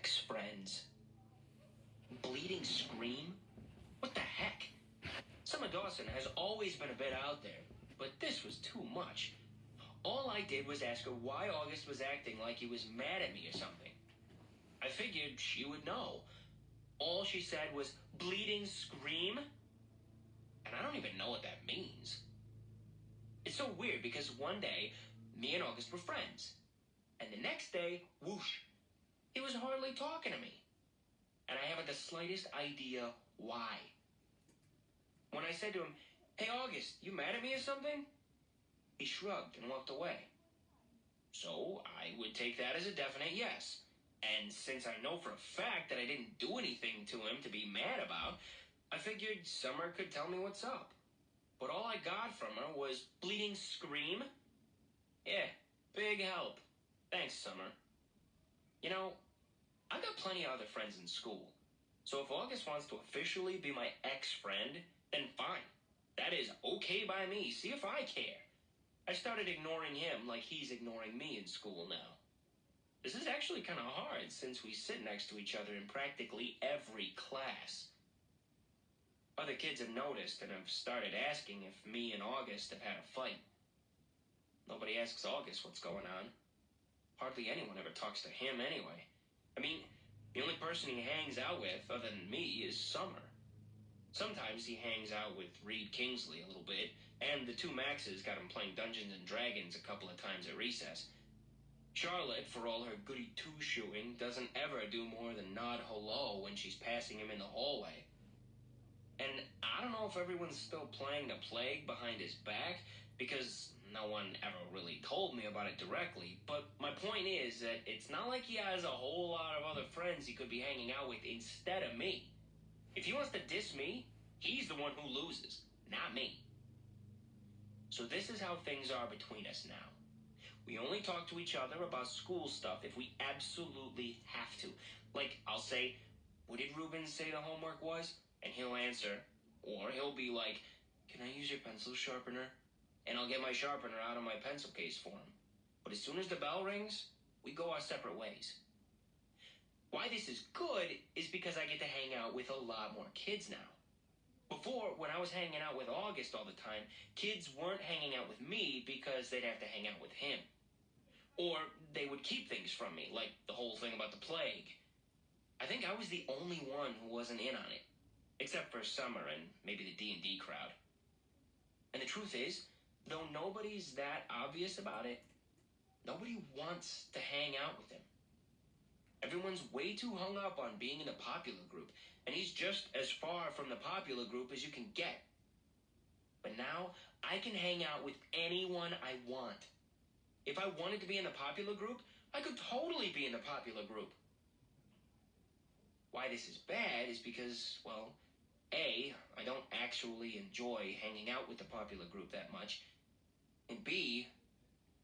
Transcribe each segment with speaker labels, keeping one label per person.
Speaker 1: ex-friends. Bleeding Scream? What the heck? Summer Dawson has always been a bit out there, but this was too much. All I did was ask her why August was acting like he was mad at me or something. I figured she would know. All she said was, bleeding scream? And I don't even know what that means. It's so weird because one day, me and August were friends. And the next day, whoosh, he was hardly talking to me. And I haven't the slightest idea why. When I said to him, hey August, you mad at me or something? He shrugged and walked away. So I would take that as a definite yes. And since I know for a fact that I didn't do anything to him to be mad about, I figured Summer could tell me what's up. But all I got from her was bleeding scream. Yeah, big help. Thanks, Summer. You know, I've got plenty of other friends in school. So if August wants to officially be my ex-friend, then fine. That is okay by me. See if I care. I started ignoring him like he's ignoring me in school now. This is actually kind of hard since we sit next to each other in practically every class. Other kids have noticed and have started asking if me and August have had a fight. Nobody asks August what's going on. Hardly anyone ever talks to him anyway. I mean, the only person he hangs out with other than me is Summer. Sometimes he hangs out with Reed Kingsley a little bit, and the two Maxes got him playing Dungeons and Dragons a couple of times at recess. Charlotte, for all her goody two-shoeing, doesn't ever do more than nod hello when she's passing him in the hallway. And I don't know if everyone's still playing the Plague behind his back, because no one ever really told me about it directly, but my point is that it's not like he has a whole lot of other friends he could be hanging out with instead of me. If he wants to diss me, he's the one who loses, not me. So this is how things are between us now. We only talk to each other about school stuff if we absolutely have to. Like, I'll say, what did Ruben say the homework was? And he'll answer. Or he'll be like, can I use your pencil sharpener? And I'll get my sharpener out of my pencil case for him. But as soon as the bell rings, we go our separate ways. Why this is good is because I get to hang out with a lot more kids now. Before, when I was hanging out with August all the time, kids weren't hanging out with me because they'd have to hang out with him. Or they would keep things from me, like the whole thing about the Plague. I think I was the only one who wasn't in on it, except for Summer and maybe the D&D crowd. And the truth is, though nobody's that obvious about it, nobody wants to hang out with him. Everyone's way too hung up on being in the popular group, and he's just as far from the popular group as you can get. But now, I can hang out with anyone I want. If I wanted to be in the popular group, I could totally be in the popular group. Why this is bad is because, well, A, I don't actually enjoy hanging out with the popular group that much, and B,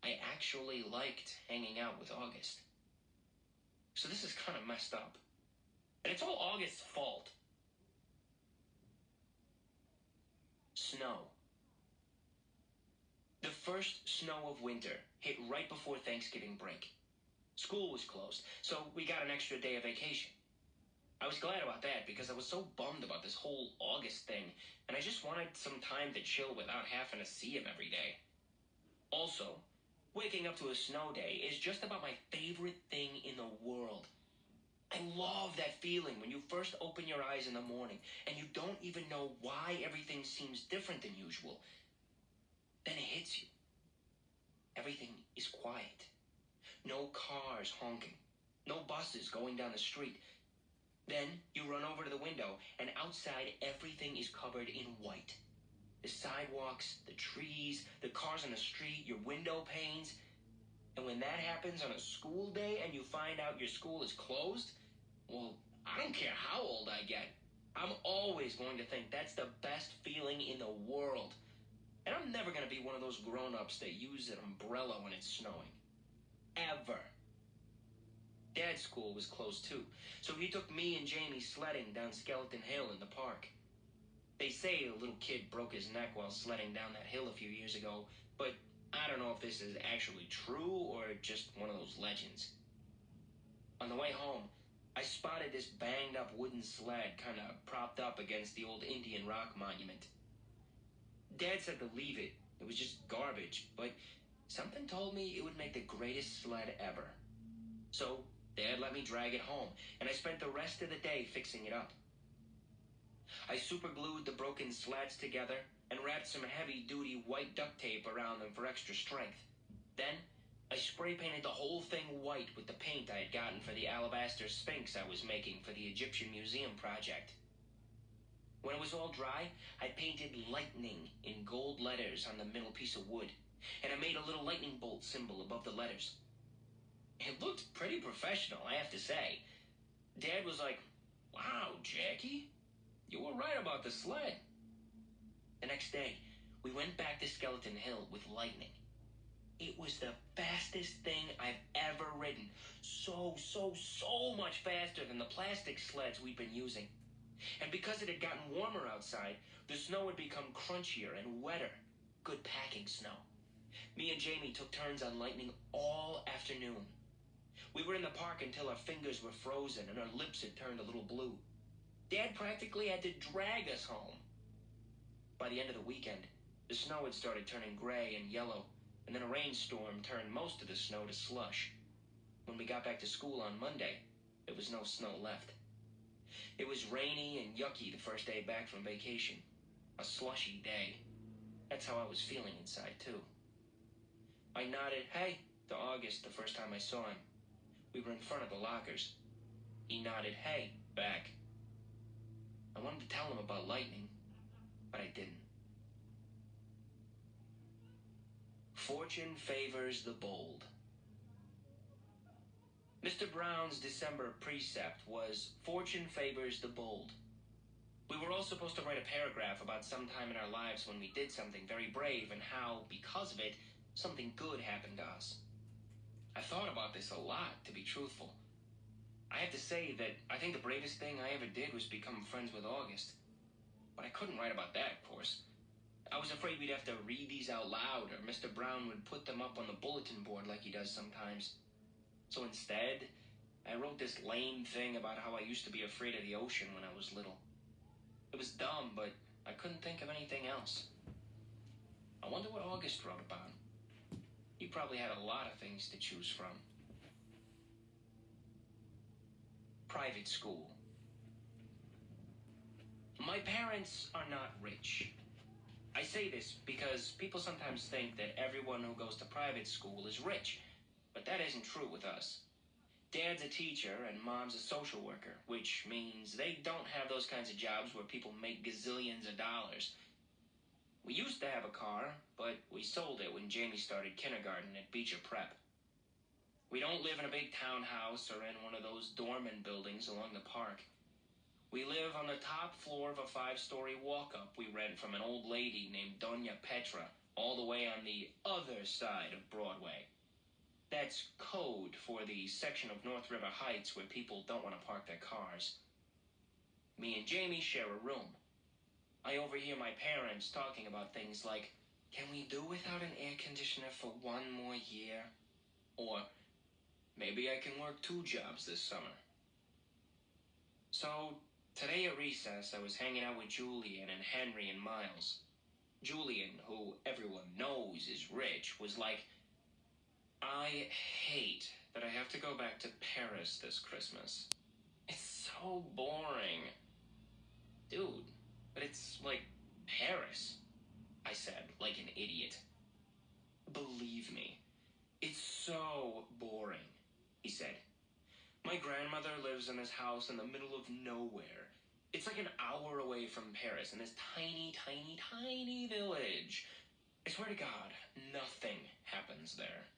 Speaker 1: I actually liked hanging out with August. So this is kind of messed up. And it's all August's fault. Snow. The first snow of winter hit right before Thanksgiving break. School was closed, so we got an extra day of vacation. I was glad about that because I was so bummed about this whole August thing, and I just wanted some time to chill without having to see him every day. Also, waking up to a snow day is just about my favorite thing in the world. I love that feeling when you first open your eyes in the morning and you don't even know why everything seems different than usual. Then it hits you. Everything is quiet. No cars honking. No buses going down the street. Then you run over to the window and outside everything is covered in white. The sidewalks, the trees, the cars on the street, your window panes. And when that happens on a school day and you find out your school is closed, well, I don't care how old I get. I'm always going to think that's the best feeling in the world. And I'm never going to be one of those grown-ups that use an umbrella when it's snowing. Ever. Dad's school was closed too, so he took me and Jamie sledding down Skeleton Hill in the park. They say a little kid broke his neck while sledding down that hill a few years ago, but I don't know if this is actually true or just one of those legends. On the way home, I spotted this banged-up wooden sled kind of propped up against the old Indian rock monument. Dad said to leave it. It was just garbage, but something told me it would make the greatest sled ever. So, Dad let me drag it home, and I spent the rest of the day fixing it up. I superglued the broken slats together and wrapped some heavy-duty white duct tape around them for extra strength. Then, I spray painted the whole thing white with the paint I had gotten for the alabaster sphinx I was making for the Egyptian Museum project. When it was all dry, I painted lightning in gold letters on the middle piece of wood, and I made a little lightning bolt symbol above the letters. It looked pretty professional, I have to say. Dad was like, "Wow, Jackie, you were right about the sled." The next day, we went back to Skeleton Hill with lightning. It was the fastest thing I've ever ridden. So much faster than the plastic sleds we'd been using. And because it had gotten warmer outside, the snow had become crunchier and wetter. Good packing snow. Me and Jamie took turns on lightning all afternoon. We were in the park until our fingers were frozen and our lips had turned a little blue. Dad practically had to drag us home. By the end of the weekend, the snow had started turning gray and yellow, and then a rainstorm turned most of the snow to slush. When we got back to school on Monday, there was no snow left. It was rainy and yucky the first day back from vacation. A slushy day. That's how I was feeling inside, too. I nodded hey to August the first time I saw him. We were in front of the lockers. He nodded hey back. I wanted to tell him about lightning, but I didn't. Fortune favors the bold. Mr. Brown's December precept was, "Fortune favors the bold." We were all supposed to write a paragraph about some time in our lives when we did something very brave and how, because of it, something good happened to us. I thought about this a lot, to be truthful. I have to say that I think the bravest thing I ever did was become friends with August. But I couldn't write about that, of course. I was afraid we'd have to read these out loud, or Mr. Brown would put them up on the bulletin board like he does sometimes. So instead, I wrote this lame thing about how I used to be afraid of the ocean when I was little. It was dumb, but I couldn't think of anything else. I wonder what August wrote about. He probably had a lot of things to choose from. Private school. My parents are not rich. I say this because people sometimes think that everyone who goes to private school is rich, but that isn't true with us. Dad's a teacher and Mom's a social worker, which means they don't have those kinds of jobs where people make gazillions of dollars. We used to have a car, but we sold it when Jamie started kindergarten at Beecher Prep. We don't live in a big townhouse or in one of those dormant buildings along the park. We live on the top floor of a 5-story walk-up we rent from an old lady named Doña Petra, all the way on the other side of Broadway. That's code for the section of North River Heights where people don't want to park their cars. Me and Jamie share a room. I overhear my parents talking about things like, "Can we do without an air conditioner for one more year?" Or, "Maybe I can work 2 jobs this summer." So, today at recess, I was hanging out with Julian and Henry and Miles. Julian, who everyone knows is rich, was like, "I hate that I have to go back to Paris this Christmas. It's so boring." "Dude, but it's like Paris," I said, like an idiot. "Believe me, it's so boring," he said. "My grandmother lives in this house in the middle of nowhere. It's like an hour away from Paris in this tiny village. I swear to God, nothing happens there.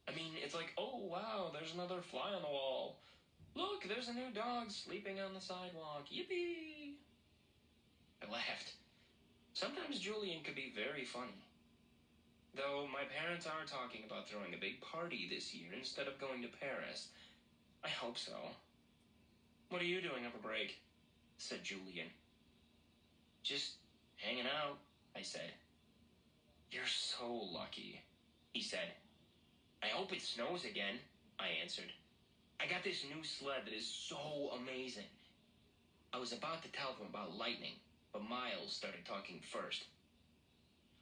Speaker 1: I mean, it's like, oh wow, there's another fly on the wall. Look, there's a new dog sleeping on the sidewalk. Yippee!" I laughed. Sometimes Julian could be very funny. Though my parents are talking about throwing a big party this year instead of going to Paris. I hope so. "What are you doing over break?" said Julian. "Just hanging out," I said. "You're so lucky," he said. "I hope it snows again," I answered. I got this new sled that is so amazing. I was about to tell them about lightning, but Miles started talking first.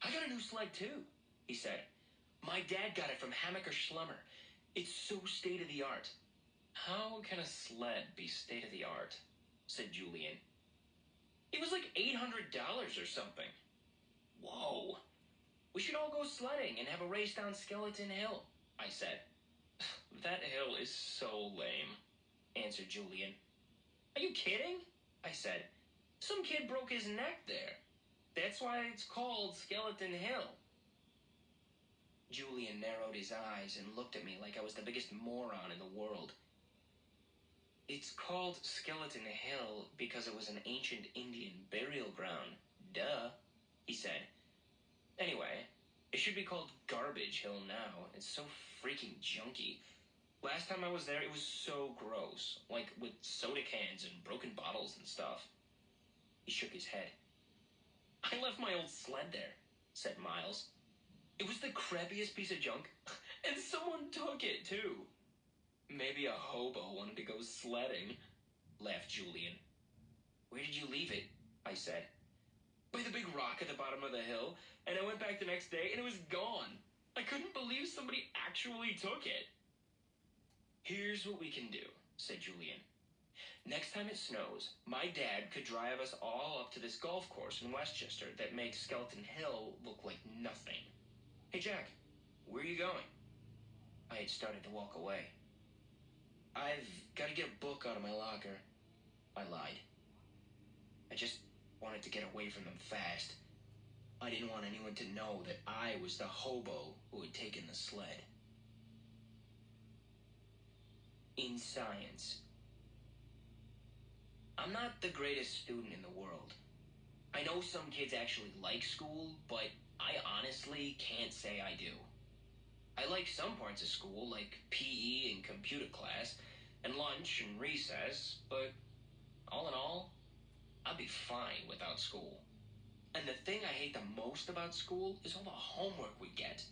Speaker 1: I got a new sled too, he said. My dad got it from Hammaker Schlemmer. It's so state-of-the-art. How can a sled be state-of-the-art? Said Julian. It was like $800 or something. Whoa. We should all go sledding and have a race down Skeleton Hill, I said. That hill is so lame, answered Julian. Are you kidding? I said. Some kid broke his neck there. That's why it's called Skeleton Hill. Julian narrowed his eyes and looked at me like I was the biggest moron in the world. It's called Skeleton Hill because it was an ancient Indian burial ground. Duh, he said. Anyway, it should be called Garbage Hill now. It's so freaking junky. Last time I was there, it was so gross. Like, with soda cans and broken bottles and stuff. He shook his head. I left my old sled there, said Miles. It was the crappiest piece of junk, and someone took it, too. Maybe a hobo wanted to go sledding, laughed Julian. Where did you leave it? I said. By the big rock at the bottom of the hill, and I went back the next day, and it was gone. I couldn't believe somebody actually took it. Here's what we can do, said Julian. Next time it snows, my dad could drive us all up to this golf course in Westchester that makes Skeleton Hill look like nothing. Hey, Jack, where are you going? I had started to walk away. I've got to get a book out of my locker, I lied. I just wanted to get away from them fast. I didn't want anyone to know that I was the hobo who had taken the sled. In science. I'm not the greatest student in the world. I know some kids actually like school, but I honestly can't say I do. I like some parts of school, like PE and computer class, and lunch and recess, but all in all, I'd be fine without school. And the thing I hate the most about school is all the homework we get.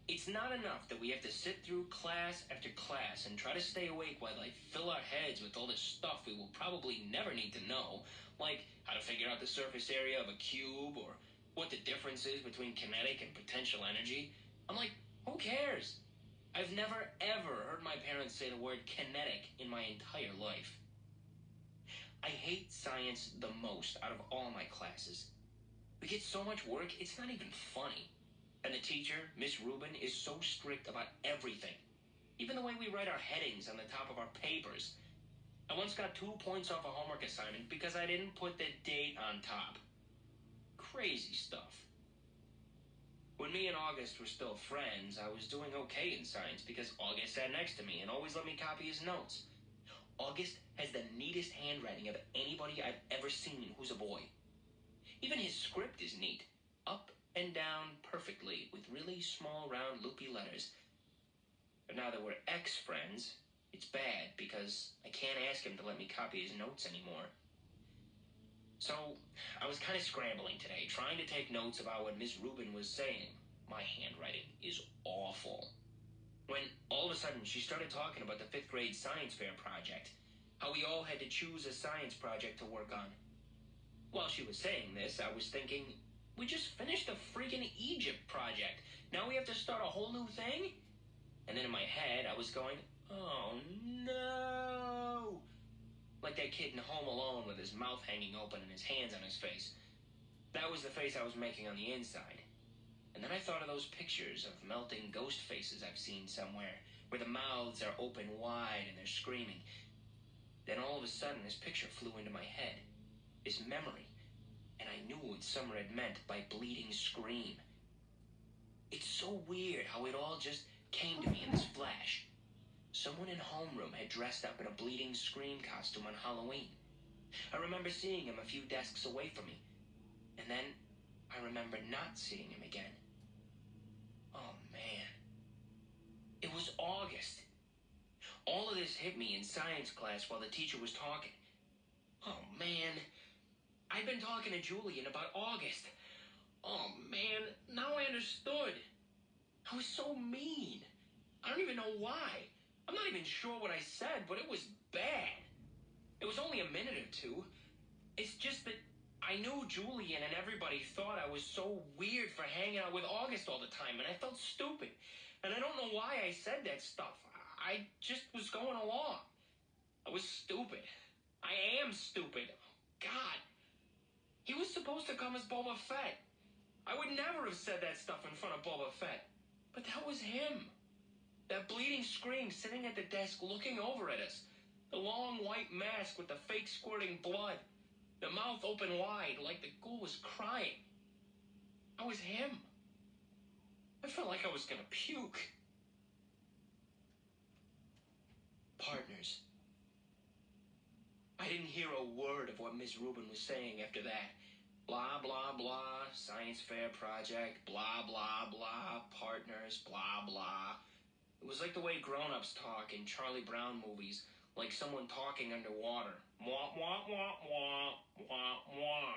Speaker 1: It's not enough that we have to sit through class after class and try to stay awake while I fill our heads with all this stuff we will probably never need to know, like how to figure out the surface area of a cube or what the difference is between kinetic and potential energy. I'm like, who cares? I've never ever heard my parents say the word kinetic in my entire life. I hate science the most out of all my classes. We get so much work, it's not even funny. And the teacher, Miss Rubin, is so strict about everything. Even the way we write our headings on the top of our papers. I once got 2 points off a homework assignment because I didn't put the date on top. Crazy stuff. When me and August were still friends, I was doing okay in science because August sat next to me and always let me copy his notes. August has the neatest handwriting of anybody I've ever seen who's a boy. Even his script is neat. Up and down perfectly with really small, round, loopy letters. But now that we're ex-friends, it's bad because I can't ask him to let me copy his notes anymore. So, I was kind of scrambling today, trying to take notes about what Miss Rubin was saying. My handwriting is awful. When all of a sudden she started talking about the 5th grade science fair project. How we all had to choose a science project to work on. While she was saying this, I was thinking, we just finished the freaking Egypt project. Now we have to start a whole new thing? And then in my head, I was going, oh no! Like that kid in Home Alone with his mouth hanging open and his hands on his face. That was the face I was making on the inside. And then I thought of those pictures of melting ghost faces I've seen somewhere, where the mouths are open wide and they're screaming. Then all of a sudden, this picture flew into my head. This memory. And I knew what Summer had meant by bleeding scream. It's so weird how it all just came to me in this flash. Someone in homeroom had dressed up in a bleeding scream costume on Halloween. I remember seeing him a few desks away from me. And then I remember not seeing him again. Oh, man. It was August. All of this hit me in science class while the teacher was talking. Oh, man. I've been talking to Julian about August. Oh, man. Now I understood. I was so mean. I don't even know why. I'm not even sure what I said, but it was bad. It was only a minute or two. It's just that I knew Julian and everybody thought I was so weird for hanging out with August all the time, and I felt stupid. And I don't know why I said that stuff. I just was going along. I was stupid. I am stupid. God. He was supposed to come as Boba Fett. I would never have said that stuff in front of Boba Fett. But that was him. That bleeding scream sitting at the desk looking over at us. The long white mask with the fake squirting blood. The mouth open wide like the ghoul was crying. That was him. I felt like I was gonna puke. Partners. I didn't hear a word of what Miss Rubin was saying after that. Blah, blah, blah, science fair project, blah, blah, blah, partners, blah, blah. It was like the way grown-ups talk in Charlie Brown movies, like someone talking underwater. Wah, wah, wah, wah, wah, wah.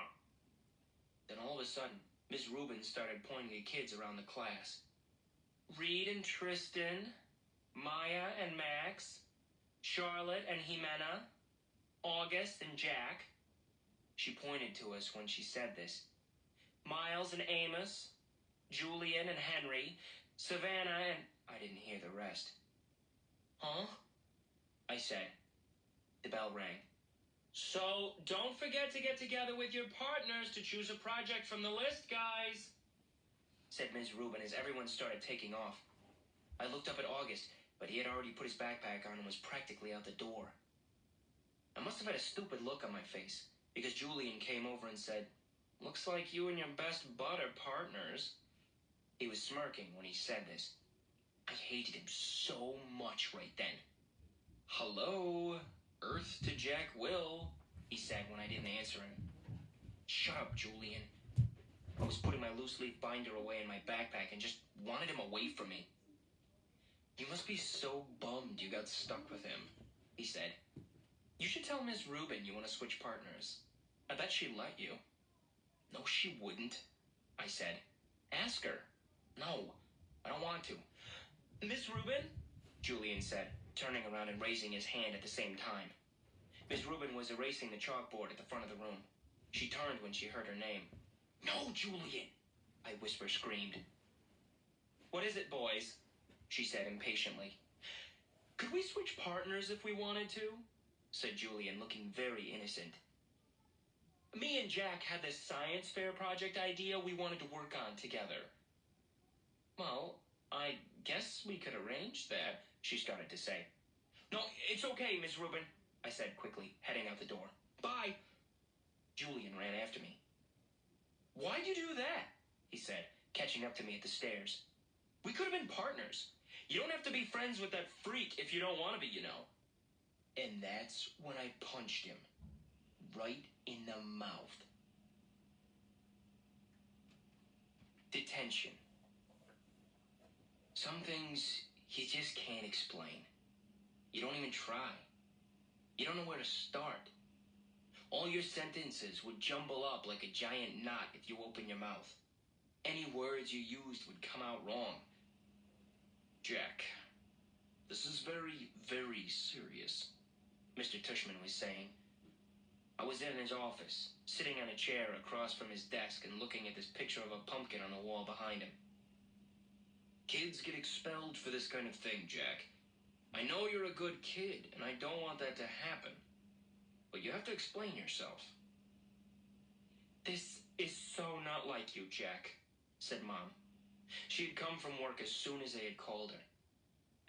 Speaker 1: Then all of a sudden, Miss Rubin started pointing at kids around the class. Reed and Tristan, Maya and Max, Charlotte and Jimena, August and Jack. She pointed to us when she said this. Miles and Amos, Julian and Henry, Savannah and... I didn't hear the rest. Huh? I said. The bell rang. So, don't forget to get together with your partners to choose a project from the list, guys, said Ms. Rubin as everyone started taking off. I looked up at August, but he had already put his backpack on and was practically out the door. I must have had a stupid look on my face, because Julian came over and said, looks like you and your best bud are partners. He was smirking when he said this. I hated him so much right then. Hello, Earth to Jack Will, he said when I didn't answer him. Shut up, Julian. I was putting my loose-leaf binder away in my backpack and just wanted him away from me. You must be so bummed you got stuck with him, he said. You should tell Miss Rubin you want to switch partners. I bet she'd let you. No, she wouldn't, I said. Ask her. No, I don't want to. Miss Rubin? Julian said, turning around and raising his hand at the same time. Miss Rubin was erasing the chalkboard at the front of the room. She turned when she heard her name. No, Julian! I whisper-screamed. What is it, boys? She said impatiently. Could we switch partners if we wanted to? Said Julian, looking very innocent. Me and Jack had this science fair project idea we wanted to work on together. Well, I guess we could arrange that, she started to say. No, it's okay, Miss Rubin, I said quickly, heading out the door. Bye. Julian ran after me. Why'd you do that? He said, catching up to me at the stairs. We could have been partners. You don't have to be friends with that freak if you don't want to be, you know. And that's when I punched him. Right in the mouth. Detention. Some things you just can't explain. You don't even try. You don't know where to start. All your sentences would jumble up like a giant knot if you open your mouth. Any words you used would come out wrong. Jack, this is very, very serious, Mr. Tushman was saying. I was in his office, sitting on a chair across from his desk and looking at this picture of a pumpkin on the wall behind him. Kids get expelled for this kind of thing, Jack. I know you're a good kid, and I don't want that to happen. But you have to explain yourself. This is so not like you, Jack, said Mom. She had come from work as soon as they had called her.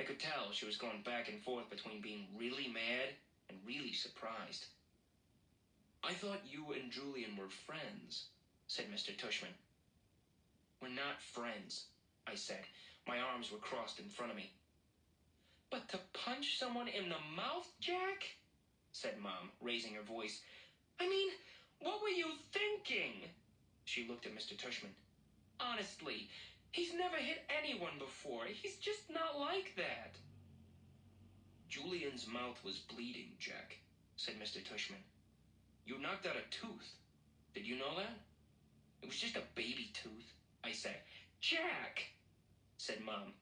Speaker 1: I could tell she was going back and forth between being really mad and really surprised. I thought you and Julian were friends, said Mr. Tushman. We're not friends, I said. My arms were crossed in front of me. But to punch someone in the mouth, Jack? Said Mom, raising her voice. I mean, what were you thinking? She looked at Mr. Tushman. Honestly, he's never hit anyone before. He's just not like that. Julian's mouth was bleeding, Jack, said Mr. Tushman. You knocked out a tooth. Did you know that? It was just a baby tooth, I said. Jack, said Mom,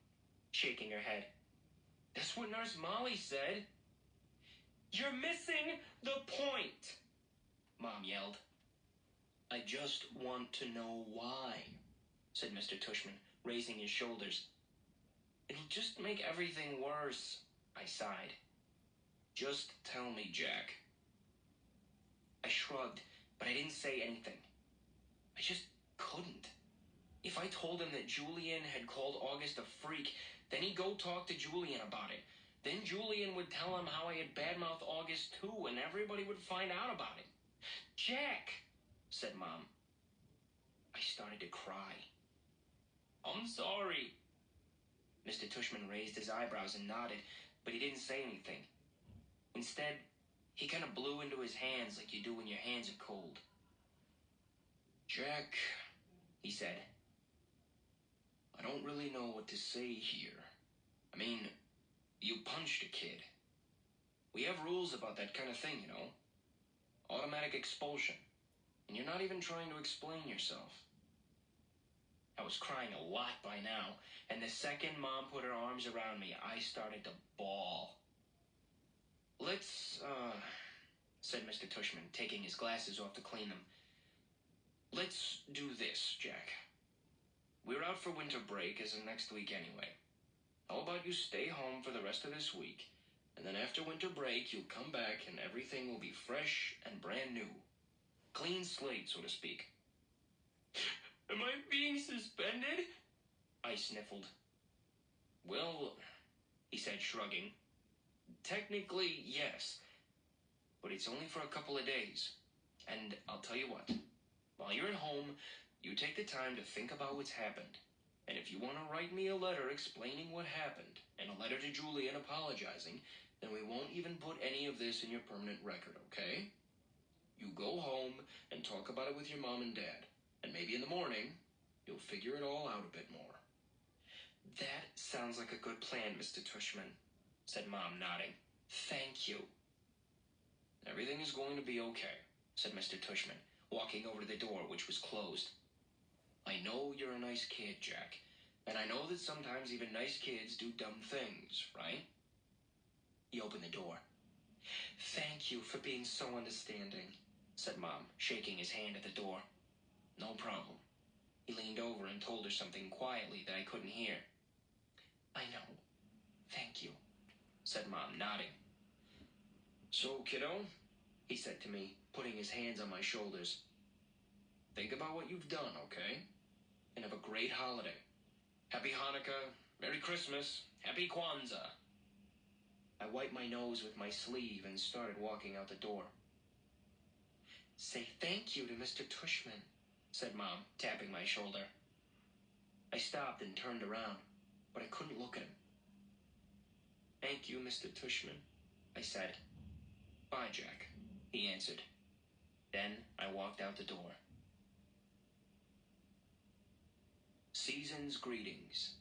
Speaker 1: shaking her head. That's what Nurse Molly said. You're missing the point, Mom yelled. I just want to know why, said Mr. Tushman, raising his shoulders. It'll just make everything worse, I sighed. Just tell me, Jack. I shrugged, but I didn't say anything. I just couldn't. If I told him that Julian had called August a freak, then he'd go talk to Julian about it. Then Julian would tell him how I had badmouthed August too, and everybody would find out about it. Jack, said Mom. I started to cry. I'm sorry. Mr. Tushman raised his eyebrows and nodded, but he didn't say anything. Instead, he kind of blew into his hands like you do when your hands are cold. Jack, he said, I don't really know what to say here. I mean, you punched a kid. We have rules about that kind of thing, you know. Automatic expulsion. And you're not even trying to explain yourself. I was crying a lot by now, and the second Mom put her arms around me, I started to bawl. Let's, said Mr. Tushman, taking his glasses off to clean them. Let's do this, Jack. We're out for winter break as of next week anyway. How about you stay home for the rest of this week, and then after winter break, you'll come back and everything will be fresh and brand new. Clean slate, so to speak. Am I being suspended? I sniffled. Well, he said, shrugging. Technically, yes. But it's only for a couple of days. And I'll tell you what. While you're at home, you take the time to think about what's happened. And if you want to write me a letter explaining what happened, and a letter to Julian apologizing, then we won't even put any of this in your permanent record, okay? You go home and talk about it with your mom and dad. And maybe in the morning, you'll figure it all out a bit more. That sounds like a good plan, Mr. Tushman, said Mom, nodding. Thank you. Everything is going to be okay, said Mr. Tushman, walking over to the door, which was closed. I know you're a nice kid, Jack, and I know that sometimes even nice kids do dumb things, right? He opened the door. Thank you for being so understanding, said Mom, shaking his hand at the door. No problem. He leaned over and told her something quietly that I couldn't hear. I know. Thank you, said Mom, nodding. So, kiddo, he said to me, putting his hands on my shoulders. Think about what you've done, okay? And have a great holiday. Happy Hanukkah, Merry Christmas, Happy Kwanzaa. I wiped my nose with my sleeve and started walking out the door. Say thank you to Mr. Tushman, said Mom, tapping my shoulder. I stopped and turned around, but I couldn't look at him. Thank you, Mr. Tushman, I said. Bye, Jack, he answered. Then I walked out the door. Season's greetings.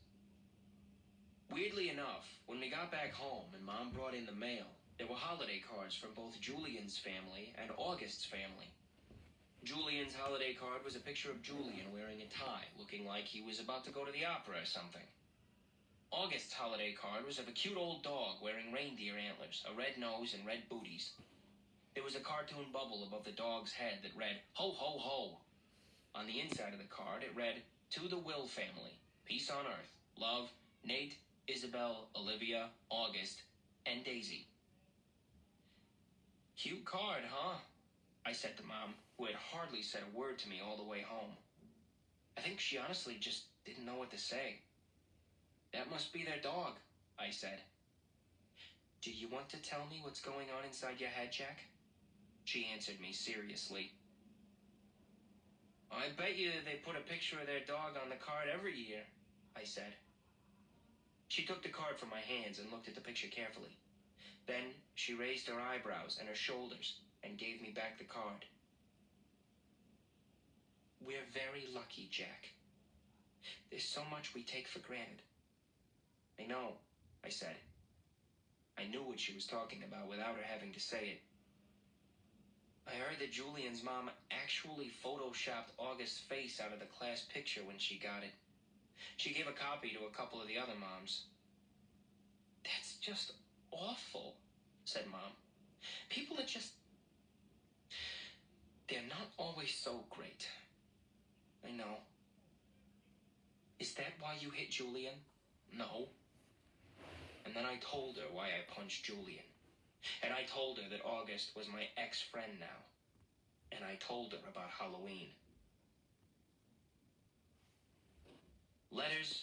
Speaker 1: Weirdly enough, when we got back home and Mom brought in the mail, there were holiday cards from both Julian's family and August's family. Julian's holiday card was a picture of Julian wearing a tie, looking like he was about to go to the opera or something. August's holiday card was of a cute old dog wearing reindeer antlers, a red nose, and red booties. There was a cartoon bubble above the dog's head that read, Ho, ho, ho. On the inside of the card, it read, To the Will family, peace on earth, love, Nate, Isabel, Olivia, August, and Daisy. Cute card, huh? I said to Mom, who had hardly said a word to me all the way home. I think she honestly just didn't know what to say. That must be their dog, I said. Do you want to tell me what's going on inside your head, Jack? She answered me seriously. I bet you they put a picture of their dog on the card every year, I said. She took the card from my hands and looked at the picture carefully. Then she raised her eyebrows and her shoulders and gave me back the card. We're very lucky, Jack. There's so much we take for granted. I know, I said. I knew what she was talking about without her having to say it. I heard that Julian's mom actually photoshopped August's face out of the class picture when she got it. She gave a copy to a couple of the other moms. That's just awful, said Mom. People are just... They're not always so great. I know. Is that why you hit Julian? No. And then I told her why I punched Julian. And I told her that August was my ex-friend now. And I told her about Halloween. Letters